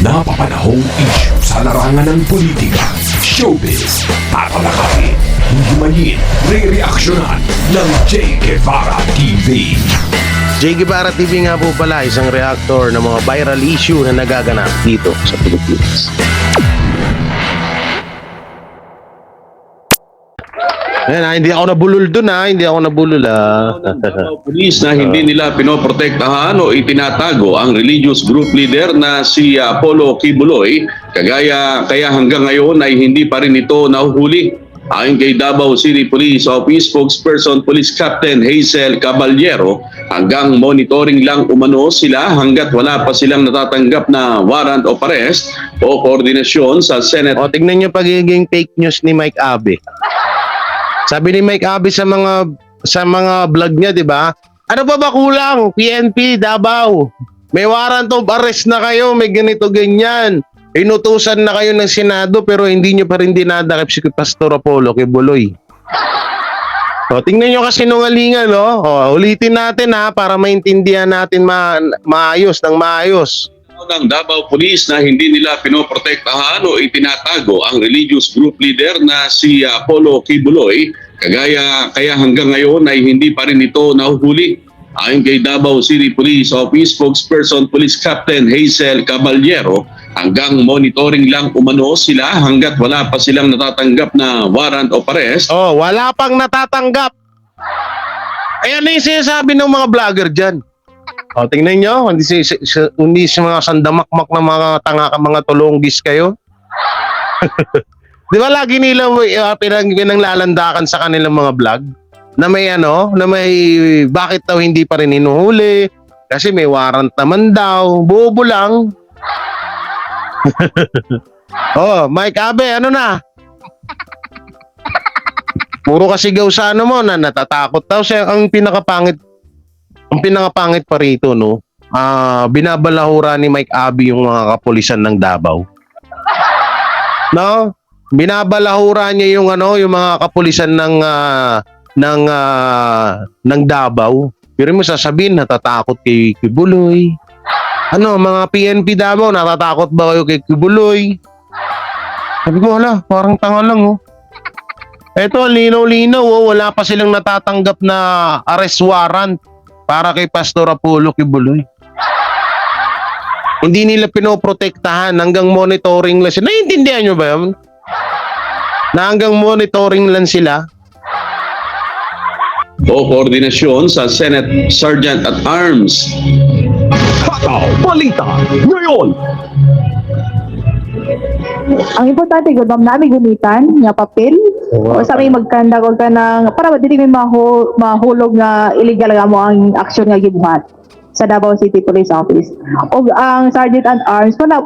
Napapanahong issue sa larangan ng politika, showbiz, tatalakayin, hihimayin, re-reaksyonan ng Che Guevara TV. Che Guevara TV nga po pala, isang reactor ng mga viral issue na nagaganap dito sa Pilipinas. Ayan, hindi ako nabulol dun hindi ako nabulol Pulis na hindi nila pinoprotektahan o itinatago ang religious group leader na si Apollo Kibuloy, kaya hanggang ngayon ay hindi pa rin ito nahuhuli. Ayon kay Davao City Police Office spokesperson Police Captain Hazel Caballero, hanggang monitoring lang umano sila hanggat wala pa silang natatanggap na warrant of arrest o koordinasyon sa Senate. O, tignan nyo pagiging fake news ni Mike Abe. Sabi ni Mike Abe sa mga vlog niya, 'di ba? Ano pa ba kulang? PNP Davao. May warrant of arrest na kayo, may ganito ganyan. Inutusan na kayo ng Senado pero hindi nyo pa rin dinadakip si Pastor Apollo Kibuloy. O, tingnan nyo kasi nungalingan, no? O, ulitin natin para maintindihan natin maayos ng maayos. Ng Davao Police na hindi nila pinoprotektahan o itinatago ang religious group leader na si Apollo Kibuloy, kaya hanggang ngayon ay hindi pa rin ito nahuhuli. Ayon kay Davao City Police Office spokesperson Police Captain Hazel Caballero, hanggang monitoring lang umano sila hanggat wala pa silang natatanggap na warrant of arrest. Oh, wala pang natatanggap. Ayan na yung sinasabi ng mga vlogger dyan. O, tingnan nyo, hindi si mga sandamakmak na mga tanga ka, mga tulonggis kayo. Di ba lagi nila pinanglalandakan sa kanilang mga vlog na may bakit daw hindi pa rin hinuhuli kasi may warrant naman daw, bobo lang. Oh, Mike Abe, ano na? Puro kasi gaw sa mo na natatakot daw siya. Ang pinakapangit pa rito, no? Binabalahura ni Mike Abe yung mga kapulisan ng Davao. No? Binabalahura niya yung mga kapulisan ng Davao. Pero mo sasabihin natatakot kay Kibuloy. Mga PNP Davao, natatakot ba kayo kay Kibuloy? Sabi ko, wala, parang tanga lang, oh. Eto, linaw-linaw, wala pa silang natatanggap na arrest warrant para kay Pastor Apollo Kibuloy. Hindi nila pinoprotektahan, hanggang monitoring lang sila. Naiintindihan nyo ba yun? Na hanggang monitoring lang sila. O koordinasyon sa Senate Sergeant at Arms. Balita ngayon. Ang importante gud ma'am namin gunitan nga papel o sa may magkanda ko ka ng para dili may mahulog nga illegal nga mo ang aksyon nga gibuhat sa Davao City Police Office. O ang Sergeant at Arms wala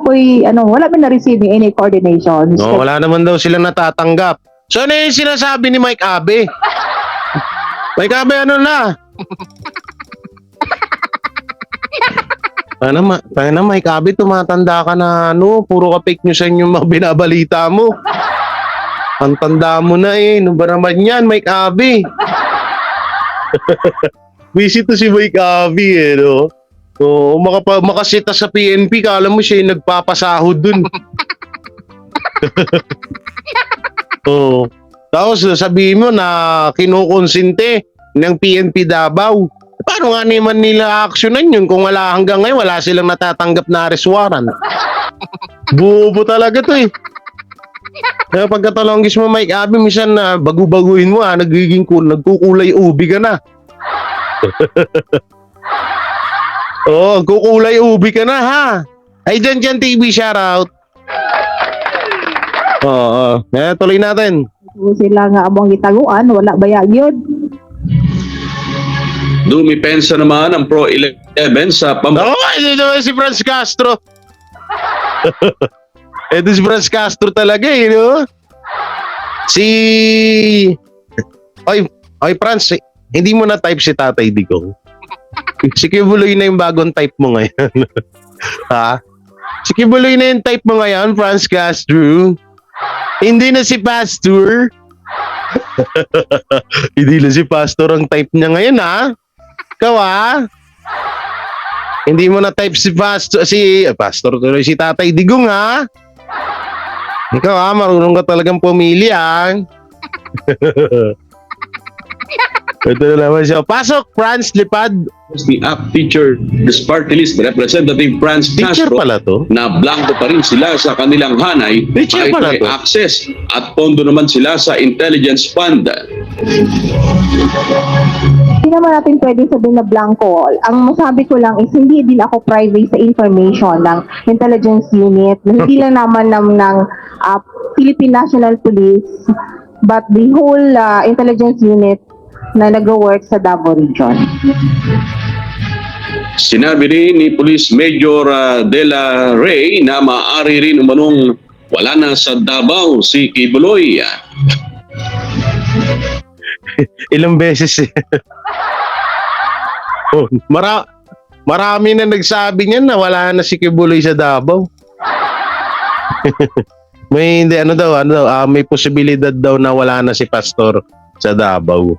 man na receive any coordinations. No, wala naman daw silang natatanggap. So ano yung sinasabi ni Mike Abe? Mike Abe, ano na? Tayo na Mike Abe, tumatanda ka na puro ka fake news yung mga binabalita mo. Ang tanda mo na ano ba naman yan Mike Abe? Busy to si Mike Abe no? So, makasita sa PNP, kala mo siya yung nagpapasahod dun. Oh. Tapos sabihin mo na kinukonsinte ng PNP Davao. Paano nga naman nila aksyonan yun kung hanggang ngayon wala silang natatanggap na arrest warrant? Bobo talaga to eh. Kaya pagkatalonggis mo Mike Abe, minsan na bagu-baguhin mo nagkukulay ubi ka na. Oh, kukulay ubi ka na ha. Ay dyan TV shoutout. Oo. Tuloy natin. Sila nga among gitaguan, wala bayag yun. Dumipensa naman ang Pro 11 sa Ito naman si Franz Castro. Ito si Franz Castro talaga no? Oy Franz, hindi mo na type si Tatay Digong. Si Kibuloy na yung bagong type mo ngayon. Ha? Si Kibuloy na yung type mo ngayon, Franz Castro. Hindi na si Pastor. Hindi na si Pastor ang type niya ngayon, ha? Ikaw, ha? Hindi mo na type si Pastor tuloy, si Tatay Digong, ha? Ikaw, ha? Marunong ka talagang pumili, ha? Ito na naman siya. Pasok, Franz Lipad. The app featured the party list Representative Franz Teacher Castro pala to. na blanco pa rin sila sa kanilang hanay Teacher kahit pala may to. access at pondo naman sila sa intelligence fund. Hindi naman natin pwede sabihin na blanco. Ang masabi ko lang is hindi din ako private sa information ng intelligence unit. Hindi lang naman ng Philippine National Police but the whole intelligence unit na nag-work sa Davao Region. Sinabi rin ni Police Major Dela Rey na maaari rin umanong wala na sa Davao si Kibuloy. Ilang beses eh. Oh, marami na nagsabi niyan na wala na si Kibuloy sa Davao. May hindi may posibilidad daw na wala na si Pastor sa Davao.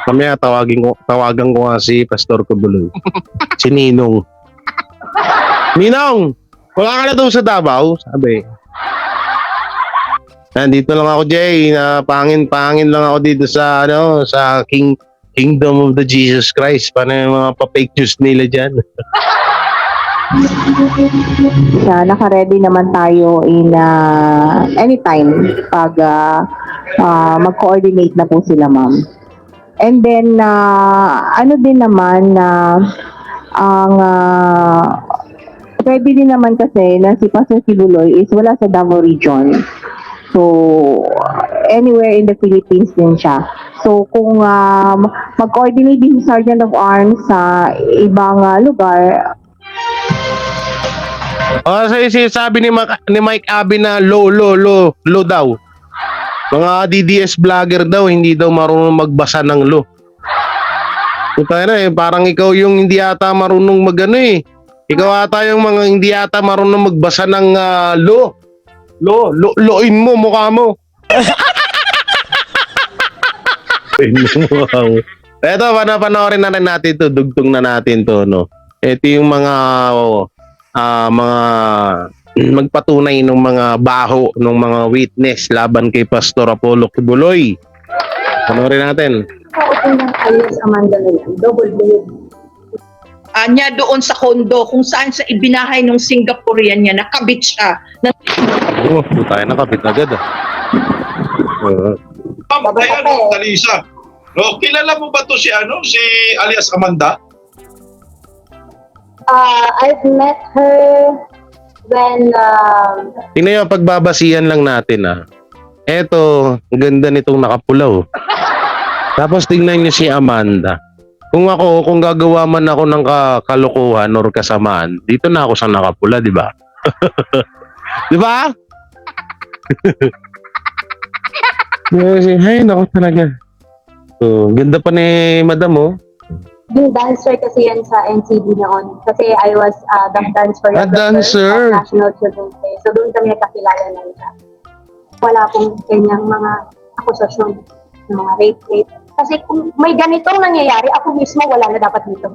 Mamaya tawagan ko nga si Pastor Kibuloy. Si Ninong. Ninong, wala ka na daw sa Davao, sabi. Nandito lang ako, Jay, na pangin lang ako dito sa sa Kingdom of the Jesus Christ. Paano yung mga pa-fake news nila diyan? Naka-ready naman tayo in anytime pag mag-coordinate na po sila, ma'am. And then, ano din naman na pwede din naman kasi na si Pastor Kibuloy is wala sa Davao Region. So, anywhere in the Philippines din siya. So, kung mag-coordinate din si Sergeant of Arms sa ibang lugar. Sabi ni Mike Abi na low daw. Mga DDS vlogger daw, hindi daw marunong magbasa ng law. Parang ikaw yung hindi ata marunong magano eh. Ikaw ata yung mga hindi ata marunong magbasa ng law. Loin mo mukha mo. Ito, panoorin na rin natin to, dugtong na natin to, no. Ito yung mga magpatunay ng mga baho ng mga witness laban kay Pastor Apollo Kibuloy. Panoorin natin. Niya doon sa kondo kung saan sa ibinahay ng Singaporean niya, nakabit siya. Tayo nakabit agad Ayan, Talisa. No, kilala mo ba to si alias Amanda? I've met her when Tingnan yung pagbabasihan lang natin Eto, ang ganda nitong nakapulaw. Tapos tingnan niyo si Amanda. Kung gagawa man ako ng kalokohan or kasamaan, dito na ako sa nakapula, di ba? Di ba? Ay, naku talaga. So, ganda pa ni Madam, oh. yung dancer kasi yan sa NCD noon. Kasi I was the dancer dancer. of National Children's Day. So doon kami nagkakilala na siya. Wala pong kanyang mga akusasyon ng mga rape. Kasi kung may ganitong nangyayari, ako mismo wala na dapat dito.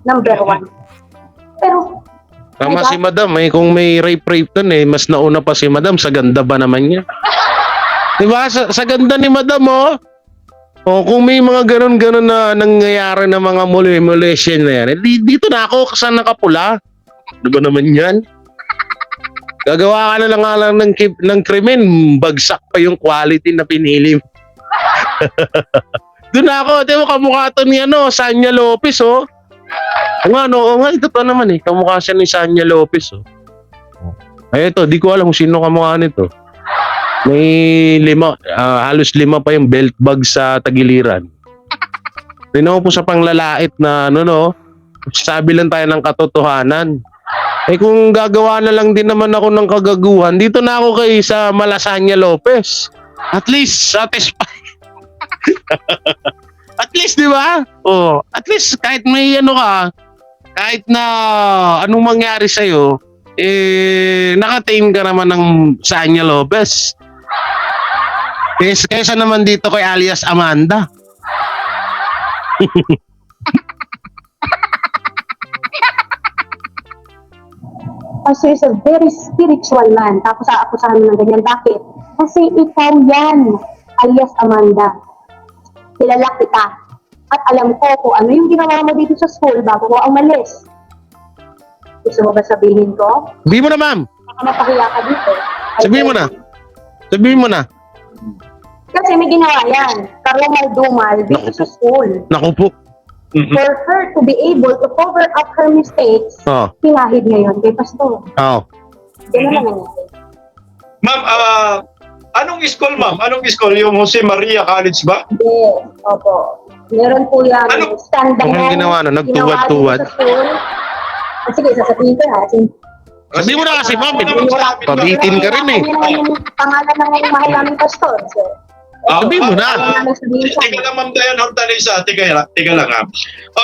Number one. Pero Tama si Madam, kung may rape dun mas nauna pa si Madam, sa ganda ba naman niya? Diba? Sa ganda ni Madam, oh. O kung may mga ganun-ganun na nangyayari na mga molestation na yan, dito na ako kasi nakapula. Diba naman yan? Gagawa ka na lang ng krimen, bagsak pa yung quality na pinili mo. Doon ako, di mo kamukha to ni Sanya Lopez, oh. Ito pa naman kamukha siya ni Sanya Lopez, oh. Ay, ito, di ko alam kung sino kamukha nito. May halos 5 pa yung belt bag sa tagiliran. Tingnan po sa panglalait na sabi lang tayo ng katotohanan. Kung gagawa na lang din naman ako ng kagaguhan, dito na ako kay sa Malasanya Lopez. At least satisfied. At least, di ba? Oh, at least kahit may kahit na anong mangyari sa'yo, nakatain ka naman ng Sanya Lopez. Kaysa naman dito kay alias Amanda. Pastor is a very spiritual man. Tapos aakusahan mo ng ganyan. Bakit? Kasi ikaw yan, alias Amanda. Kilala kita. At alam ko kung ano yung ginawa mo dito sa school bago ko umalis. Gusto mo ba sabihin ko? Sabihin mo na, ma'am. Baka mapahiya ka dito. Sabihin mo na. Sabihin mo na. Kasi may ginawa yan. Karumal-dumal dito sa school. Naku po. For her to be able to cover up her mistakes, Oh. pinahid ngayon kay Pastor. Oh. Ganun naman nangyari. Ma'am, anong school, ma'am? Anong school? Yung Jose Maria College ba? Yes, opo. Meron po yan. Ano? Standalone. Anong ginawa no? Nagtuwad-tuwad? Ginawa dito sa school. Sige, sasabihin ko na. Sabihin mo na kasi, ma'am. Pabitin ka rin eh. Yung pangalan ng mahal namin Pastor. So, Sabihin mo na. Teka lang, Ma'am Dayan Hortalisa. Teka lang, ha.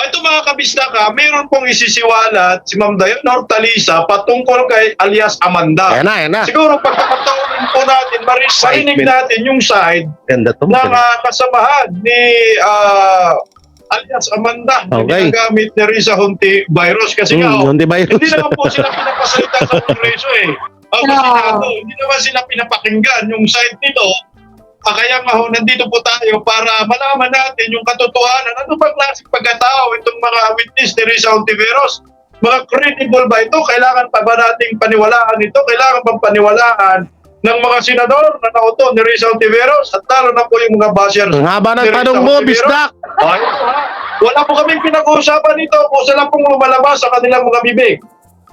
Ito mga kabistaka, mayroon pong isisiwalat si Ma'am Dayan Hortalisa patungkol kay alias Amanda. Ayan na. Siguro pagkakataon po natin, marinig natin yung side Ganda to. ng kasamahan ni alias Amanda na Okay. ginagamit ni Risa Hontiveros kasi nga, Hindi ba yun? hindi naman po sila pinapasalita sa Kongreso eh. Hindi naman sila pinapakinggan yung side nito. Kaya nga nandito po tayo para malaman natin yung katotohanan. Ano ba klaseng pagkatao itong mga witness ni Risa Hontiveros? Mga credible ba ito? Kailangan pa ba nating paniwalaan ito? Kailangan bang paniwalaan ng mga senador na nauto ni Risa Hontiveros? At lalo na po yung mga bashers. Ang haba ng ni Risa tanong mo, Hontiveros. Bisdak. Ay, wala po kaming pinag-uusapan nito kung sila pong lumalabas sa kanilang mga bibig.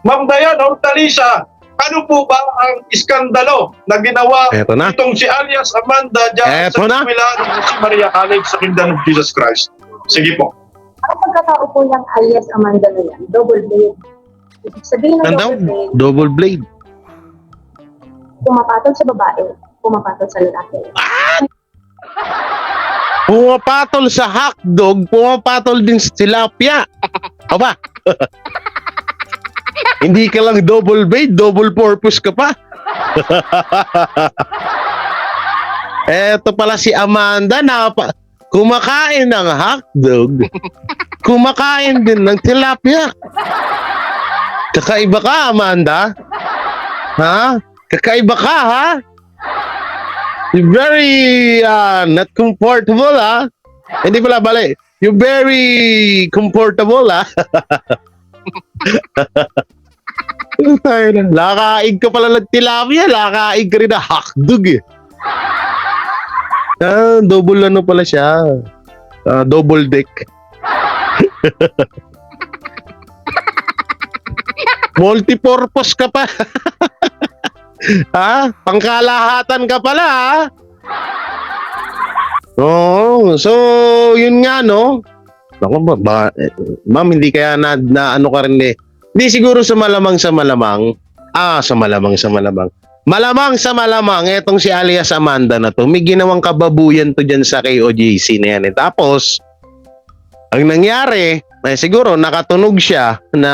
Ma'am Dayan Hortalisa, ano po ba ang iskandalo na ginawa Eto na. itong si alias Amanda dyan Eto sa na. eskwela ng si Maria College sa Kingdom of Jesus Christ? Sige po. ang pagkatao po ng alias Amanda na yan, double blade. Ibig sabihin ng Ano daw? double blade, Double blade. pumapatol sa babae, pumapatol sa lalaki. Pumapatol sa hotdog, pumapatol din sa tilapia. Aba. Hindi ka lang double blade, double purpose ka pa. Eto pala si Amanda na kumakain ng hotdog, kumakain din ng tilapia. Kakaiba ka, Amanda? Ha? Kakaiba ka, ha? You're very not comfortable, ha? Hindi pala, bali. You're very comfortable, ha? Lakaig ka pala ng tilapia, lakaig ka rin na hotdog, eh. Double ano pala siya. Double deck. Multipurpose ka pa. Ha? Pangkalahatan ka pala, ha? Oo, so yun nga, no? Naku, ma'am, hindi kaya na ano ka rin eh. Hindi siguro sa malamang. Malamang sa malamang, etong si alias Amanda na to, may ginawang kababuyan to dyan sa KOJC na yan. Tapos, ang nangyari, siguro nakatunog siya na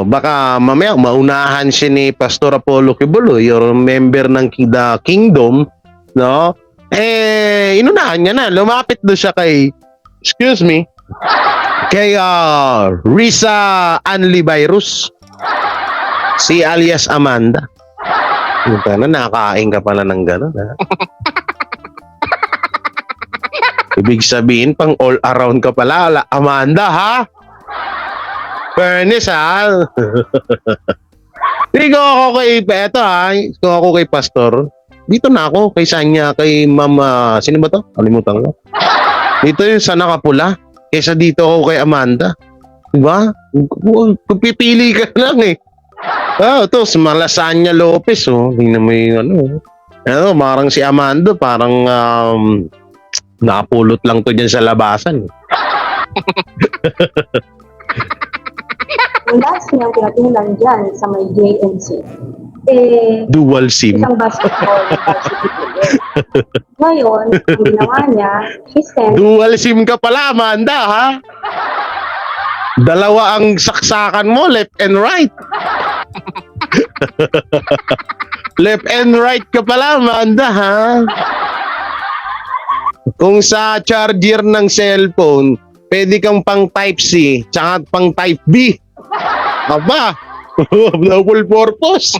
baka mamaya maunahan siya ni Pastor Apollo Kibuloy, or member ng the Kingdom, no? Inunahan niya na, lumapit doon siya kay, kay Risa Anlivirus, si alias Amanda. Nakakain ka pala ng gano'n, ha? Ibig sabihin, pang all around ka pala, Amanda, ha? Fairness, ha? Hindi ko ako kung ako kay Pastor, dito na ako, kay Sanya, kay Mama, sino ba to? Kalimutan ko. Dito yung sa nakapula, kaysa dito ako kay Amanda. Diba? Kung pipili ka lang, eh. Ito, si Malasanya Lopez, oh. Tingnan mo yung parang si Amanda, parang napulot lang to dyan sa labasan. Yung last niyang pinatulan dyan sa may JNC, Dual SIM. isang basketball varsity player. Ngayon, ang ginawa niya, he sent Dual SIM ka pala, Amanda, ha? Dalawa ang saksakan mo, left and right. Left and right ka pala, Amanda, ha? Kung sa charger ng cellphone, pwede kang pang type C, tsaka pang type B. Aba, Double purpose.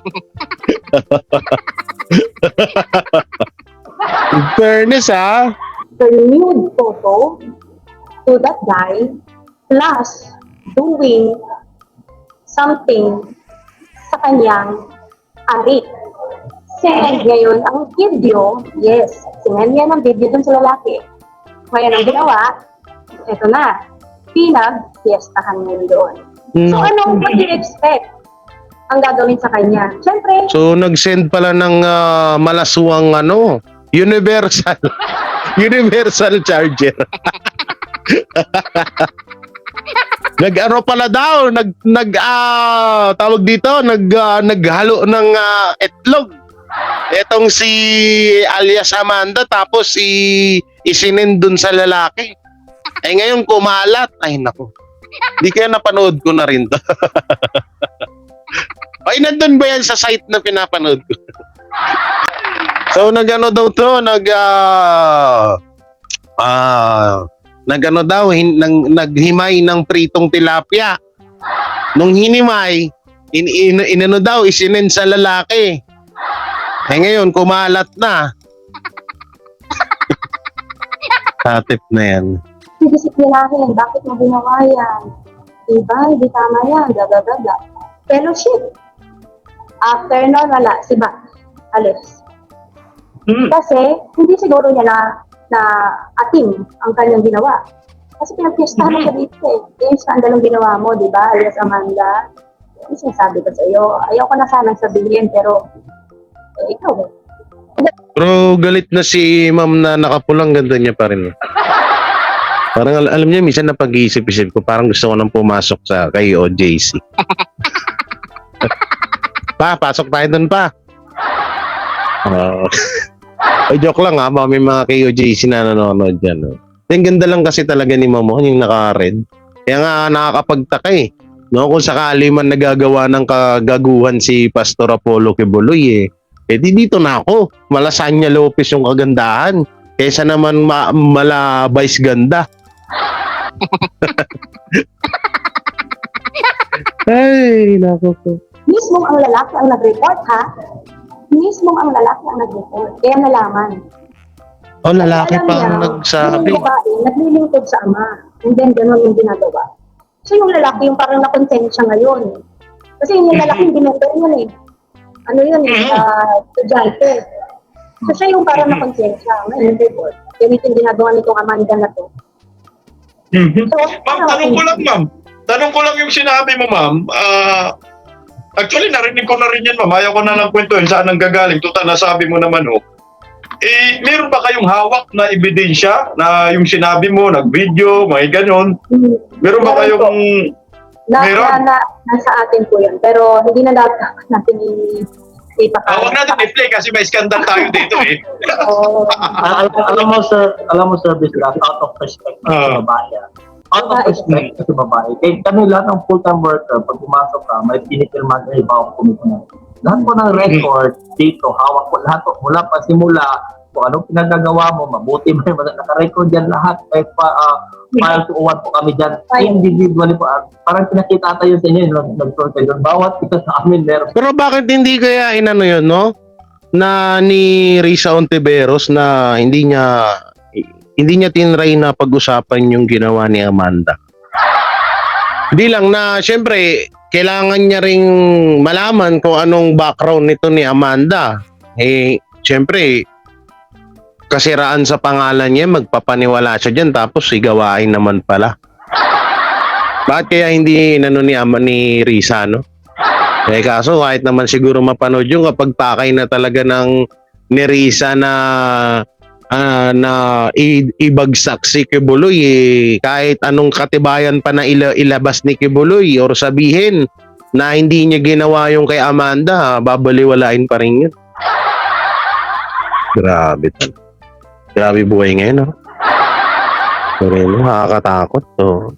In fairness, ha? The nude photo to that guy plus doing something sa kanyang arik. Sinend ngayon ang video, yes, sinend niya ng video dun sa lalaki. Ngayon ang ginawa, eto na, pinag-fiestahan niya doon. So anong what do you expect ang gagawin sa kanya? Siyempre, So, nag-send pala ng malaswang universal. Universal charger. Nag-ano pala daw, tawag dito, naghalo ng etlog. Etong si alias Amanda, tapos isinend dun sa lalaki. Ngayon kumalat. Ay, naku. Di kaya napanood ko na rin to. Ay, nandun ba yan sa site na pinapanood ko? So, nag-ano daw to, naghimay ng pritong tilapia. Nung hinimay, inano daw, isinend sa lalaki. Ngayon, kumalat na. Hatip na yan. disiplinahin, bakit mo ginawa yan? Diba? Hindi tama yan, blah. Fellowship. After nun, wala, si Bat, alis. Kasi, hindi siguro niya na atim ang kanyang ginawa. Kasi pinag-fiestahan mo sa dito eh. Yung skandalong ginawa mo, di ba, alias Amanda? Yung sinasabi ko sa iyo, ayaw ko na sanang sabihin, pero ikaw eh. Pero galit na si ma'am na nakapulang, ganda niya pa rin. Parang alam niya, minsan na pag-iisip-isip ko, parang gusto ko nang pumasok sa kay OJC. Pasok tayo dun pa. Ay, joke lang ha, may mga kay OJC na nanonood dyan. Yung ganda lang kasi talaga ni mamo, yung naka-red. Kaya nga nakakapagtaka eh. No, kung sakali man nagagawa ng kagaguhan si Pastor Apollo Kibuloy di dito na ako. Malasanya Lopez yung kagandahan. Kesa naman mala Vice ganda. Ay, nako po. Mismong ang lalaki ang nag-report, ha? Mismong ang lalaki ang nag-report. Kaya nalaman. Oh, lalaki Alam pa niya, ang nagsabi. Yung babae, naglilingkod sa ama. And then, gano'n yung ginagawa. So, yung lalaki, yung parang nakonsent siya ngayon. Kasi yung lalaki, hindi member yun eh. Ano yun, estudyante. So, siya yung parang nakonsent siya. Ngayon, report. Ganito yung ginagawa nitong Amanda na to. So, Ma'am, tanong ko lang yung sinabi mo, ma'am. Actually, narinig ko na rin yan, ma'am. Ayaw ko na lang kwentuhin saan ang gagaling. Total, nasabi mo naman, meron ba kayong hawak na ebidensya na yung sinabi mo, nag-video, may ganon? Meron ba kayong... Nasa atin po yun. Pero hindi na dapat natin ipakala. Huwag natin i-play kasi may skandal tayo dito eh. alam mo sir, Bislas, out of respect sa babae. Out of respect sa babae. Kaya kami lahat ng full-time worker, pag pumasok ka, may pinipirma na ibang commitment. Lahat po ng record dito, hawak ko lahat po, mula pa simula, kung anong pinagagawa mo, mabuti mo, naka-record yan lahat, kahit pa file to uwan po kami dyan, individually po, parang pinakita tayo sa inyo, nag-sort kayo, bawat isa sa amin meron. Pero bakit hindi kaya inano yun, no? Na ni Risa Ontiveros na hindi niya tinry na pag-usapan yung ginawa ni Amanda. Hindi lang na, syempre, kailangan niya ring malaman kung anong background nito ni Amanda. Syempre, kasiraan sa pangalan niya, magpapaniwala siya dyan, tapos igawain naman pala. Bakit kaya hindi ni Risa, no? Kaso kahit naman siguro mapanood yung kapag pakay na talaga ng ni Risa na ibagsak si Kibuloy kahit anong katibayan pa na ilabas ni Kibuloy or sabihin na hindi niya ginawa yung kay Amanda, babaliwalain pa rin yun. Grabe buhay ngayon, no? Pero nakakatakot to.